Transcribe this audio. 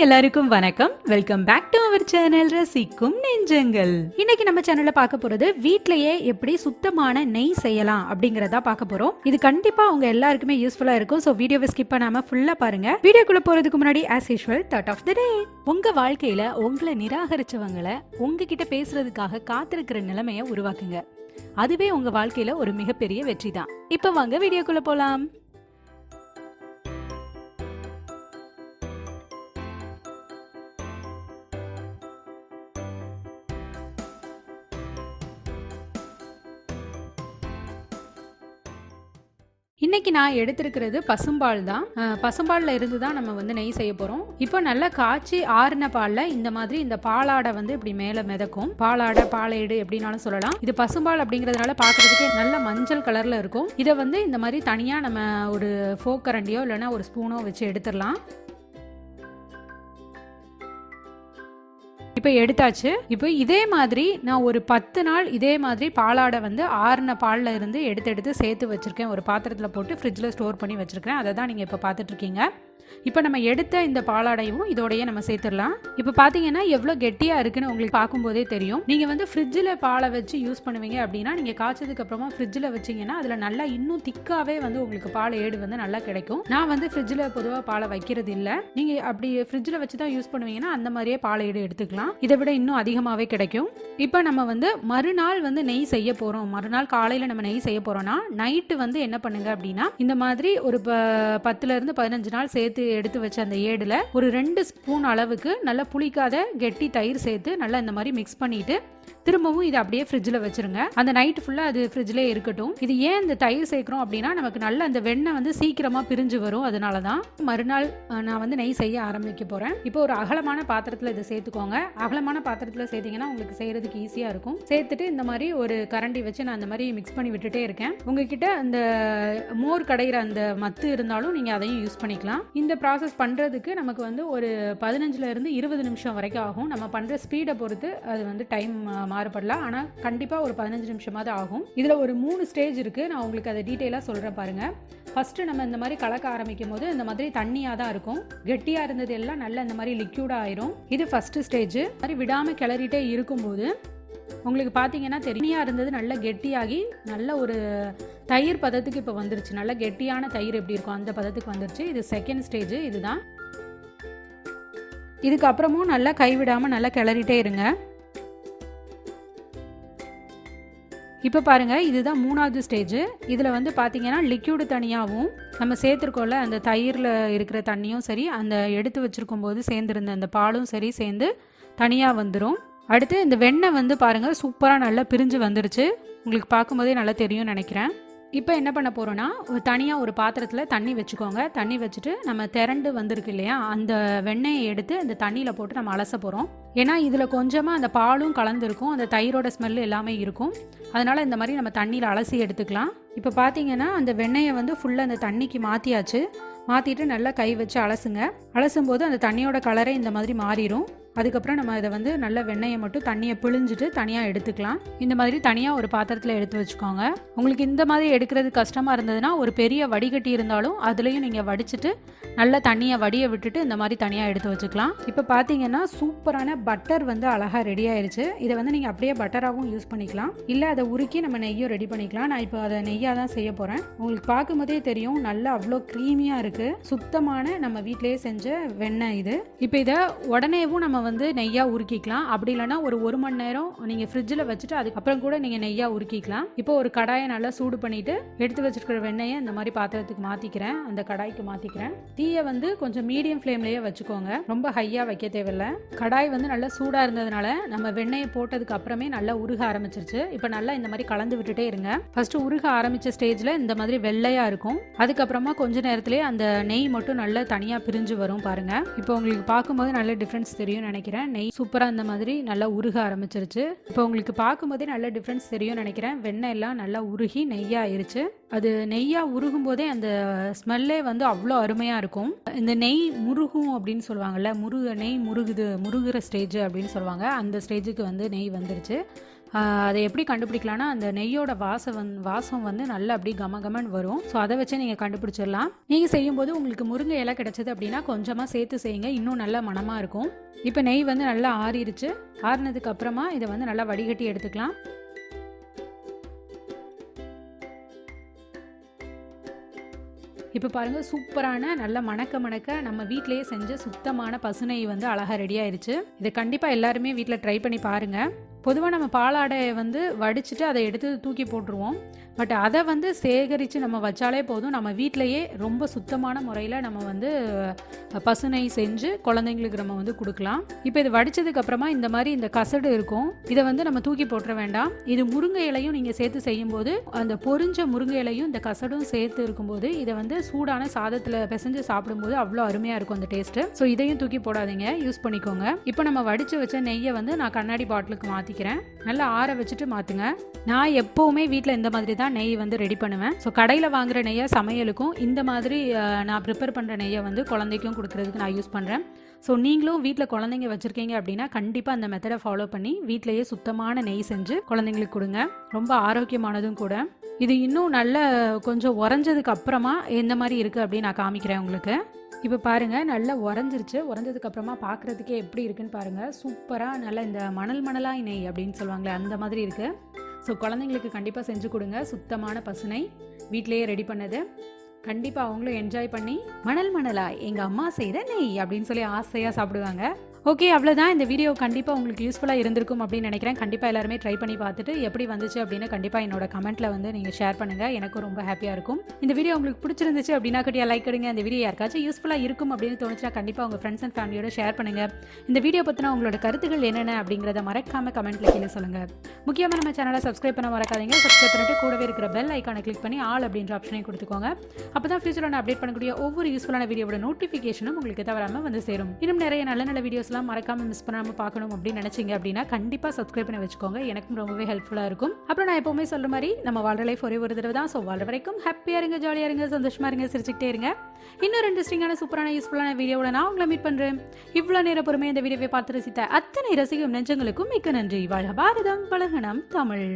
எல்லாருக்கும் வணக்கம். Welcome back to our channel ரசிக்கும் நெஞ்சங்கள். இன்னைக்கு நம்ம சேனல்ல பார்க்க போறது வீட்லயே எப்படி சுத்தமான நெய் செய்யலாம் அப்படிங்கறத பார்க்க போறோம். இது கண்டிப்பா உங்க எல்லாருக்குமே யூஸ்ஃபுல்லா இருக்கும். சோ வீடியோவை ஸ்கிப் பண்ணாம ஃபுல்லா பாருங்க. வீடியோக்குள்ள போறதுக்கு முன்னாடி as usual thought of the day. உங்க வாழ்க்கையில உங்களை நிராகரிச்சவங்களை உங்ககிட்ட பேசுறதுக்காக காத்திருக்கிற நிலைமையை உருவாக்குங்க. அதுவே உங்க வாழ்க்கையில ஒரு மிகப்பெரிய வெற்றி தான். இப்ப வாங்க வீடியோக்குள்ள போலாம். இன்னைக்கு நான் எடுத்திருக்கிறது பசும்பால் தான். பசும்பாலில் இருந்து தான் நம்ம வந்து நெய் செய்ய போகிறோம். இப்போ நல்லா காய்ச்சி ஆறின பாலில் இந்த மாதிரி இந்த பாலாடை வந்து இப்படி மேலே மிதக்கும். பாலாடை பாலேடு எப்படின்னாலும் சொல்லலாம். இது பசும்பால் அப்படிங்கிறதுனால பார்க்குறதுக்கு நல்ல மஞ்சள் கலரில் இருக்கும். இதை வந்து இந்த மாதிரி தனியாக நம்ம ஒரு ஃபோக் கரண்டியோ இல்லைன்னா ஒரு ஸ்பூனோ வச்சு எடுத்துடலாம். இப்போ எடுத்தாச்சு. இப்போ இதே மாதிரி நான் ஒரு 10 நாள் இதே மாதிரி பாலாடை வந்து ஆறின பாலில் இருந்து எடுத்து சேர்த்து வச்சுருக்கேன். ஒரு பாத்திரத்தில் போட்டு ஃப்ரிட்ஜில் ஸ்டோர் பண்ணி வச்சுருக்கேன். அதை தான் நீங்கள் இப்போ பார்த்துட்ருக்கீங்க. இப்போ நம்ம எடுத்த இந்த பாலாடையும் இதோடையே நம்ம சேர்த்துடலாம். இப்போ பார்த்தீங்கன்னா எவ்வளோ கெட்டியாக இருக்குன்னு உங்களுக்கு பார்க்கும்போதே தெரியும். நீங்கள் வந்து ஃப்ரிட்ஜில் பாலை வச்சு யூஸ் பண்ணுவீங்க அப்படின்னா நீங்கள் காய்ச்சதுக்கு அப்புறமா ஃப்ரிட்ஜில் வச்சிங்கன்னா அதில் நல்லா இன்னும் திக்காகவே வந்து உங்களுக்கு பால் ஏடு வந்து நல்லா கிடைக்கும். நான் வந்து ஃப்ரிட்ஜில் பொதுவாக பாலை வைக்கிறது இல்லை. நீங்கள் அப்படி ஃப்ரிட்ஜில் வச்சு தான் யூஸ் பண்ணுவீங்கன்னா அந்த மாதிரியே பால் ஏடு எடுத்துக்கலாம். இதை விட இன்னும் அதிகமாகவே கிடைக்கும். இப்போ நம்ம வந்து மறுநாள் வந்து நெய் செய்ய போகிறோம். மறுநாள் காலையில் நம்ம நெய் செய்ய போகிறோம்னா நைட்டு வந்து என்ன பண்ணுங்க அப்படின்னா இந்த மாதிரி ஒரு 10 to 15 நாள் சேர்த்து எடுத்து வச்ச அந்த ஏடுல ஒரு 2 ஸ்பூன் அளவுக்கு நல்லா புளிக்காத கெட்டி தயிர் சேர்த்து நல்லா இந்த மாதிரி மிக்ஸ் பண்ணிட்டு திரும்பவும் இதை அப்படியே ஃப்ரிட்ஜில் வச்சிருங்க. அந்த நைட் ஃபுல்லாக அது ஃப்ரிட்ஜிலே இருக்கட்டும். இது ஏன் இந்த தயிர் சேர்க்குறோம் அப்படின்னா நமக்கு நல்ல அந்த வெண்ணெய் வந்து சீக்கிரமாக பிரிஞ்சு வரும். அதனால தான் மறுநாள் நான் வந்து நெய் செய்ய ஆரம்பிக்க போகிறேன். இப்போ ஒரு அகலமான பாத்திரத்தில் இதை சேர்த்துக்கோங்க. அகலமான பாத்திரத்தில் சேர்த்திங்கன்னா உங்களுக்கு செய்கிறதுக்கு ஈஸியாக இருக்கும். சேர்த்துட்டு இந்த மாதிரி ஒரு கரண்டி வச்சு நான் அந்த மாதிரி மிக்ஸ் பண்ணி விட்டுட்டே இருக்கேன். உங்ககிட்ட அந்த மோர் கடைகிற அந்த மத்து இருந்தாலும் நீங்கள் அதையும் யூஸ் பண்ணிக்கலாம். இந்த ப்ராசஸ் பண்ணுறதுக்கு நமக்கு வந்து ஒரு 15 to 20 நிமிஷம் வரைக்கும் ஆகும். நம்ம பண்ணுற ஸ்பீடை பொறுத்து அது வந்து டைம் மாறுபடலாம். ஆனால் கண்டிப்பாக ஒரு 15 நிமிஷமாவது ஆகும். இதில் ஒரு 3 ஸ்டேஜ் இருக்குது. நான் உங்களுக்கு அதை டீட்டெயிலாக சொல்கிறேன் பாருங்கள். ஃபஸ்ட்டு நம்ம இந்த மாதிரி கலக்க ஆரம்பிக்கும் போது இந்த மாதிரி தண்ணியாக தான் இருக்கும். கெட்டியாக இருந்தது எல்லாம் நல்லா இந்த மாதிரி லிக்யூடாக ஆயிரும். இது ஃபஸ்ட்டு ஸ்டேஜ். மாதிரி விடாமல் கிளறிட்டே இருக்கும்போது உங்களுக்கு பார்த்தீங்கன்னா தண்ணியாக இருந்தது நல்லா கெட்டியாகி நல்ல ஒரு தயிர் பதத்துக்கு இப்போ வந்துருச்சு. நல்லா கெட்டியான தயிர் எப்படி இருக்கும் அந்த பதத்துக்கு வந்துருச்சு. இது செகண்ட் ஸ்டேஜ். இதுதான். இதுக்கப்புறமும் நல்லா கைவிடாமல் நல்லா கிளறிட்டே இருங்க. இப்போ பாருங்கள், இதுதான் 3வது ஸ்டேஜ். இதில் வந்து பார்த்தீங்கன்னா லிக்யூடு தனியாகவும் நம்ம சேர்த்துருக்கோம்ல அந்த தயிரில் இருக்கிற தண்ணியும் சரி அந்த எடுத்து வச்சுருக்கும் போது சேர்ந்துருந்த அந்த பாலும் சரி சேர்ந்து தனியாக வந்துடும். அடுத்து இந்த வெண்ணெய் வந்து பாருங்கள் சூப்பராக நல்லா பிரிஞ்சு வந்துருச்சு. உங்களுக்கு பார்க்கும்போதே நல்லா தெரியும்னு நினைக்கிறேன். இப்போ என்ன பண்ண போகிறோன்னா தனியாக ஒரு பாத்திரத்தில் தண்ணி வச்சுக்கோங்க. தண்ணி வச்சுட்டு நம்ம திரண்டு வந்திருக்கு இல்லையா அந்த வெண்ணெயை எடுத்து அந்த தண்ணியில் போட்டு நம்ம அலச போகிறோம். ஏன்னா இதில் கொஞ்சமாக அந்த பாலும் கலந்துருக்கும். அந்த தயிரோட ஸ்மெல் எல்லாமே இருக்கும். அதனால் இந்த மாதிரி நம்ம தண்ணியில் அலசி எடுத்துக்கலாம். இப்போ பார்த்தீங்கன்னா அந்த வெண்ணெயை வந்து ஃபுல்லாக அந்த தண்ணிக்கு மாற்றியாச்சு. மாற்றிட்டு நல்லா கை வச்சு அலசுங்க. அலசும்போது அந்த தண்ணியோட கலரே இந்த மாதிரி மாறிடும். அதுக்கப்புறம் நம்ம இதை வந்து நல்ல வெண்ணெயை மட்டும் தண்ணியை பிழிஞ்சிட்டு தனியாக எடுத்துக்கலாம். இந்த மாதிரி தனியாக ஒரு பாத்திரத்தில் எடுத்து வச்சுக்கோங்க. உங்களுக்கு இந்த மாதிரி எடுக்கிறது கஷ்டமாக இருந்ததுன்னா ஒரு பெரிய வடிகட்டி இருந்தாலும் அதுலேயும் நீங்கள் வடிச்சிட்டு நல்லா தண்ணியை வடிய விட்டுட்டு இந்த மாதிரி தனியாக எடுத்து வச்சுக்கலாம். இப்போ பார்த்தீங்கன்னா சூப்பரான பட்டர் வந்து அழகாக ரெடி ஆயிடுச்சு. இதை வந்து நீங்கள் அப்படியே பட்டராகவும் யூஸ் பண்ணிக்கலாம். இல்லை அதை உருக்கி நம்ம நெய்யும் ரெடி பண்ணிக்கலாம். நான் இப்போ அதை நெய்யாக தான் செய்ய போகிறேன். உங்களுக்கு பார்க்கும்போதே தெரியும் நல்லா அவ்வளோ க்ரீமியாக இருக்குது. சுத்தமான நம்ம வீட்டிலேயே செஞ்ச வெண்ணெய் இது. இப்போ இதை உடனேவும் நம்ம வந்து நெய்யாக உருக்கிக்கலாம். அப்படி இல்லைன்னா ஒரு 1 மணி நேரம் நீங்கள் ஃப்ரிட்ஜில் வச்சுட்டு அதுக்கப்புறம் கூட நீங்கள் நெய்யாக உருக்கிக்கலாம். இப்போ ஒரு கடாயை நல்லா சூடு பண்ணிவிட்டு எடுத்து வச்சுருக்கிற வெண்ணெயை இந்த மாதிரி பாத்திரத்துக்கு மாற்றிக்கிறேன். அந்த கடாய்க்கு மாற்றிக்கிறேன். தீயை வந்து கொஞ்சம் மீடியம் ஃப்ளேம்லேயே வச்சுக்கோங்க. ரொம்ப ஹையாக வைக்க தேவையில்லை. கடாய் வந்து நல்லா சூடாக இருந்ததுனால நம்ம வெண்ணெயை போட்டதுக்கு அப்புறமே நல்லா உருக ஆரம்பிச்சிருச்சு. இப்போ நல்லா இந்த மாதிரி கலந்து விட்டுட்டே இருங்க. ஃபஸ்ட்டு உருக ஆரம்பித்த ஸ்டேஜில் இந்த மாதிரி வெள்ளையாக இருக்கும். அதுக்கப்புறமா கொஞ்ச நேரத்துலேயே அந்த நெய் மட்டும் நல்லா தனியாக பிரிஞ்சு வரும் பாருங்கள். இப்போ உங்களுக்கு பார்க்கும்போது நல்ல டிஃப்ரென்ஸ் தெரியும் நினைக்கிறேன். நெய் சூப்பராக இந்த மாதிரி நல்லா உருக ஆரம்பிச்சிருச்சு. இப்போ உங்களுக்கு பார்க்கும்போதே நல்ல டிஃப்ரென்ஸ் தெரியும் நினைக்கிறேன். வெண்ணெய் எல்லாம் நல்லா உருகி நெய்யாக ஆயிருச்சு. அது நெய்யாக உருகும் போதே அந்த ஸ்மெல்லே வந்து அவ்வளோ அருமையாக இருக்கும். இந்த நெய் முருகும் அப்படின்னு சொல்லுவாங்கல்ல, நெய் முருகுற ஸ்டேஜ் அப்படின்னு சொல்லுவாங்க. அந்த ஸ்டேஜுக்கு வந்து நெய் வந்துருச்சு. அதை எப்படி கண்டுபிடிக்கலாம்னா அந்த நெய்யோட வாசம் வந்து நல்லா அப்படி கமகமன் வரும். ஸோ அதை வச்சு நீங்கள் கண்டுபிடிச்சிடலாம். நீங்கள் செய்யும்போது உங்களுக்கு முருங்கை இலை கிடைச்சது அப்படின்னா கொஞ்சமாக சேர்த்து செய்யுங்க, இன்னும் நல்ல மணமாக இருக்கும். இப்போ நெய் வந்து நல்லா ஆறிடுச்சு. ஆறினதுக்கு அப்புறமா இதை வந்து நல்லா வடிகட்டி எடுத்துக்கலாம். இப்போ பாருங்கள், சூப்பரான நல்ல மணக்க நம்ம வீட்டிலேயே செஞ்ச சுத்தமான பசுநெய் வந்து அழகாக ரெடி ஆயிடுச்சு. இதை கண்டிப்பாக எல்லாருமே வீட்டில் ட்ரை பண்ணி பாருங்கள். பொதுவாக நம்ம பாலாடையை வந்து வடிச்சிட்டு அதை எடுத்து தூக்கி போட்டுருவோம். பட் அதை வந்து சேகரித்து நம்ம வச்சாலே போதும். நம்ம வீட்டிலையே ரொம்ப சுத்தமான முறையில் நம்ம வந்து பசுநெய் செஞ்சு குழந்தைங்களுக்கு நம்ம வந்து கொடுக்கலாம். இப்போ இது வடித்ததுக்கப்புறமா இந்த மாதிரி இந்த கசடு இருக்கும், இதை வந்து நம்ம தூக்கி போட்டுற வேண்டாம். இது முருங்கை இலையும் நீங்கள் சேர்த்து செய்யும்போது அந்த பொரிஞ்ச முருங்கை இலையும் இந்த கசடும் சேர்த்து இருக்கும்போது இதை வந்து சூடான சாதத்தில் பிசைஞ்சு சாப்பிடும்போது அவ்வளோ அருமையாக இருக்கும் அந்த டேஸ்ட்டு. ஸோ இதையும் தூக்கி போடாதீங்க, யூஸ் பண்ணிக்கோங்க. இப்போ நம்ம வடித்து வச்ச நெய்யை வந்து நான் கண்ணாடி பாட்டிலுக்கு மாற்றிக்கிறேன். நல்லா ஆற வச்சுட்டு மாற்றுங்க. நான் எப்போவுமே வீட்டில் இந்த மாதிரி தான் நெய் வந்து ரெடி பண்ணுவேன். ஸோ கடையில் வாங்குகிற நெய்யை சமையலுக்கும், இந்த மாதிரி நான் ப்ரிப்பேர் பண்ணுற நெய்யை வந்து குழந்தைக்கும் கொடுக்குறதுக்கு நான் யூஸ் பண்ணுறேன். ஸோ நீங்களும் வீட்டில் குழந்தைங்க வச்சுருக்கீங்க அப்படின்னா கண்டிப்பாக அந்த மெத்தடை ஃபாலோ பண்ணி வீட்டிலையே சுத்தமான நெய் செஞ்சு குழந்தைங்களுக்கு கொடுங்க. ரொம்ப ஆரோக்கியமானதும் கூட. இது இன்னும் நல்ல கொஞ்சம் உறைஞ்சதுக்கு அப்புறமா எந்த மாதிரி இருக்குது அப்படின்னு நான் காமிக்கிறேன் உங்களுக்கு. இப்போ பாருங்கள், நல்லா உறைஞ்சிருச்சு. உறைஞ்சதுக்கப்புறமா பார்க்குறதுக்கே எப்படி இருக்குன்னு பாருங்கள். சூப்பராக நல்லா இந்த மணலாய் நெய் அப்படின்னு சொல்லுவாங்களே அந்த மாதிரி இருக்குது. ஸோ குழந்தைங்களுக்கு கண்டிப்பாக செஞ்சு கொடுங்க. சுத்தமான பசுநெய் வீட்டிலேயே ரெடி பண்ணது. கண்டிப்பாக அவங்களும் என்ஜாய் பண்ணி மணலாய் எங்கள் அம்மா செய்த நெய் அப்படின்னு சொல்லி ஆசையாக சாப்பிடுவாங்க. ஓகே, அவ்வளோதான். இந்த வீடியோ கண்டிப்பாக உங்களுக்கு யூஸ்ஃபுல்லாக இருந்திருக்கும் அப்படின்னு நினைக்கிறேன். கண்டிப்பாக எல்லாருமே ட்ரை பண்ணி பார்த்துட்டு எப்படி வந்துச்சு அப்படின்னு கண்டிப்பாக என்னோட கமெண்ட்டில் வந்து நீங்கள் ஷேர் பண்ணுங்கள். எனக்கும் ரொம்ப ஹாப்பியாக இருக்கும். இந்த வீடியோ உங்களுக்கு பிடிச்சிருந்துச்சு அப்படின்னா கட்டியா லைக் கொடுங்க. இந்த வீடியோ யாருக்காச்சும் யூஸ்ஃபுல்லாக இருக்கும் அப்படின்னு தோணுச்சுன்னா கண்டிப்பாக உங்கள் ஃப்ரெண்ட்ஸ் அண்ட் ஃபேமிலியோட ஷேர் பண்ணுங்கள். இந்த வீடியோ பற்றினா உங்களோட கருத்துக்கள் என்னென்ன அப்படிங்கிறத மறக்காமல் கமெண்ட்டில் கீழே சொல்லுங்கள். முக்கியமாக நம்ம சேனலை சப்ஸ்கிரைப் பண்ண மறக்காதீங்க. சப்ஸ்கிரைப் பண்ணிட்டு கூடவே இருக்கிற பெல் ஐக்கானை கிளிக் பண்ணி ஆல் அப்படின்ற ஆப்ஷனையும் கொடுத்துக்கோங்க. அப்போ தான் ஃபியூச்சரில் நான் அப்டேட் பண்ணக்கூடிய ஒவ்வொரு யூஸ்ஃபுல்லான வீடியோட நோட்டிஃபிகேஷனும் உங்களுக்கு தவறாமல் வந்து சேரும். இன்னும் நிறைய நல்ல வீடியோஸ் மறக்காம மிஸ் பண்ணாம பார்க்கணும் அப்படின்னு நினைச்சீங்க அப்படின்னா கண்டிப்பா சப்ஸ்கிரைப் பண்ணி வச்சுக்கோங்க. எனக்கும் ரொம்பவே ஹெல்ப்ஃபுல்லா இருக்கும். அப்புறம் நான் எப்பவுமே சொல்ற மாதிரி நம்ம வாழ்ற லைஃப் ஒரே ஒரு தடவை தான். ஸோ வாழ்ற வரைக்கும் ஹாப்பியா இருங்க, ஜாலியா இருங்க, சந்தோஷமா இருங்க, சிரிச்சுக்கிட்டே இருங்க. இன்னொரு இன்ட்ரெஸ்டிங்கான சூப்பரான யூஸ்ஃபுல்லான வீடியோட நான் உங்களை மீட் பண்றேன். இவ்வளவு நேரம் பொறுமையாக இந்த வீடியோவை பார்த்து ரசித்த அத்தனை ரசிக்கும் நெஞ்சங்களுக்கும் மிக்க நன்றி. வாழ்க பாரதம், பழகணம் தமிழ்.